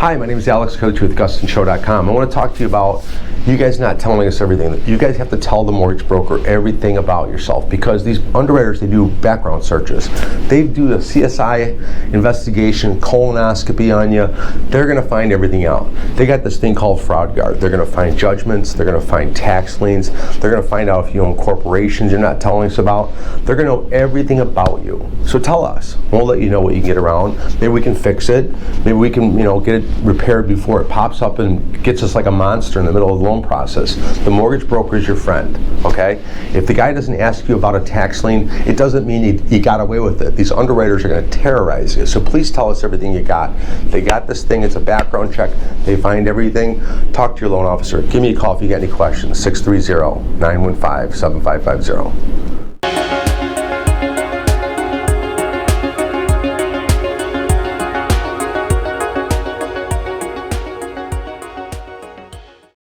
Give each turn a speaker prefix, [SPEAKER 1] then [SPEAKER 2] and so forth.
[SPEAKER 1] Hi, my name is Alex, coach with GustanCho.com. I want to talk to you about you guys not telling us everything. You guys have to tell the mortgage broker everything about yourself, because these underwriters, they do background searches. They do a CSI investigation, colonoscopy on you. They're going to find everything out. They got this thing called fraud guard. They're going to find judgments. They're going to find tax liens. They're going to find out if you own corporations you're not telling us about. They're going to know everything about you. So tell us. We'll let you know what you can get around. Maybe we can fix it. Maybe we can, get it repaired before it pops up and gets us like a monster in the middle of the loan process. The mortgage broker is your friend, okay? If the guy doesn't ask you about a tax lien, it doesn't mean you got away with it. These underwriters are going to terrorize you. So please tell us everything you got. They got this thing. It's a background check. They find everything. Talk to your loan officer. Give me a call if you got any questions. 630-915-7550.